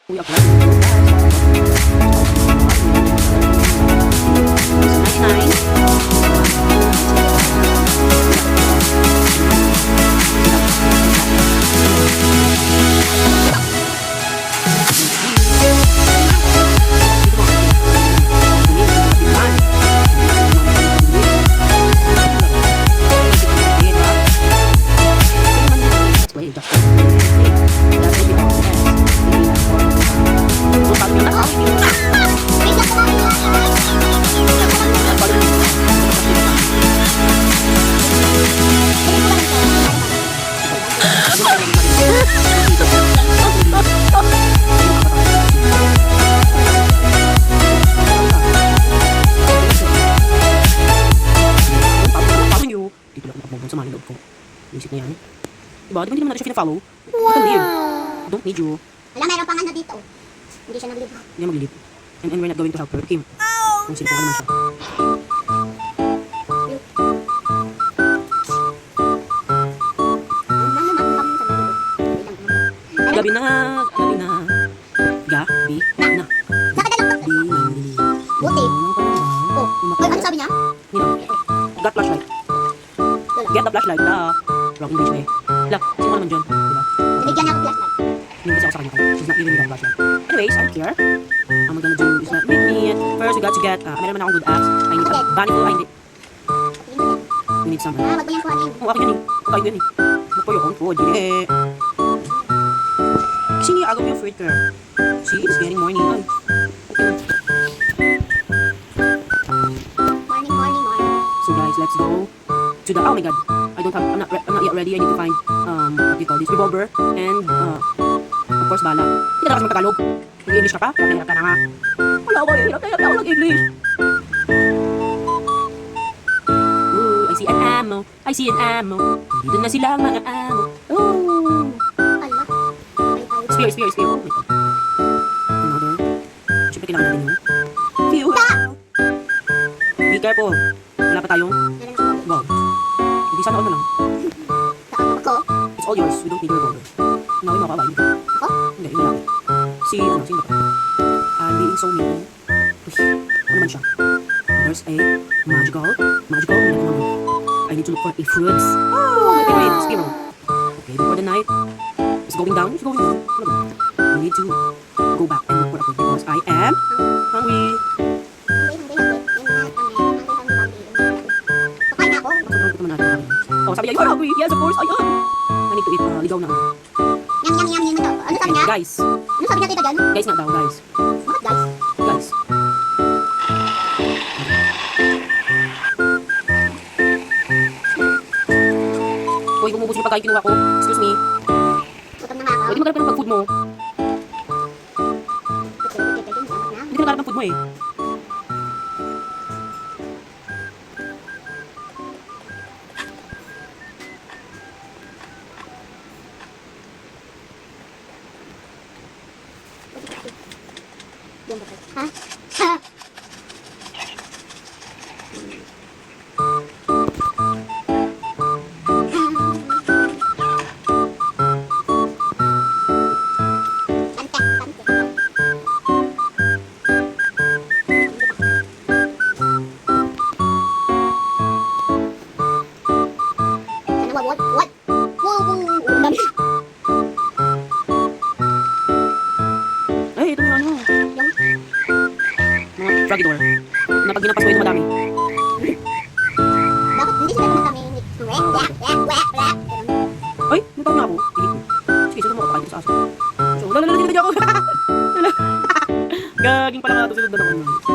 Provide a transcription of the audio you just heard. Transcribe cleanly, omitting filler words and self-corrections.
We apply. Sama ng loob ko. Isip na yan. Diba? Di ba hindi naman natin siya pina-follow? Wow! Don't need you. Wala, meron pang ano dito. Hindi siya nag-live. Hindi na mag-leave. And we're not going to help her. Kim. Kung sino naman siya. Gabi na. Gabi na. Gabi na. Gabi na. Buti. Oh. Ay, ano sabi niya? Got flashlight. Get the flashlight. Wrong English na eh. Sino ka naman dyan? Diba? Nabigyan niya ako flashlight. Hindi kasi ako sa kanya. She's not even with that flashlight. Anyways, I don't care. I'm gonna do is that with me. First, we got to get, meron naman akong good axe. I need some banifold. I need, we need some. Wag mo yung kuhanin. Oh, akin yun eh. Pagkain ko yun eh. Look for your own food. Yeah. Kasi niya agaw yung fruit girl. See, it's getting morning. Ay. Okay. Morning. So guys, let's go to the, oh my god. I'm not yet ready. I need to find, what do you call this? Revolver. And, of course, bala. Hindi ka na kasi magtagalog. Mag-English ka pa? Hirap ka na nga. Wala ko eh. Hirap na ako mag-English. Ooh, I see an ammo. I see an ammo. Dito na sila ang mga ammo. Ooh. Allah. Spear. Oh my god. Another. Siyempre kailangan natin yun. Phew. Be careful. Wala pa tayong. Wow. Hindi sana all na lang. Ako? It's all yours. We don't need your revolver. Nawin mo ako, away. Ako? Hindi, yun lang. Sino ba to? I'm being so mean. Uy, ano naman siya? There's a magical. I need to look for a fruits. Oh, wait, Spiro. Okay, before the night is going down. We need to go back and look for a food because I am hungry. Pakain ako. Oh, sabi niya, you are hungry. Yes, of course, I am. I need to eat ligaw na. Yum ito. Ano sabi niya? Guys. Ano sabi niya tita dyan? Guys nga daw, guys. Bakit guys? Guys. Uy, gumubos yung pagkain kinuha ko. Excuse me. Gutom na nga ako. Pwede magkalap ng pag-food mo. Hindi ka nakalap ng food mo eh. Ha? Ha? What? Ay, ito yung ano. Mga froggy door. Na pag ginampas mo ito madami. Bakit hindi sila naman kami Ay, nagtawag nga ako. Pilit ko. Sige, sunod mo ako. Pakain ko sa aso. So, lalala, hindi ako. Gaging pala nga ito. Sunod na ako.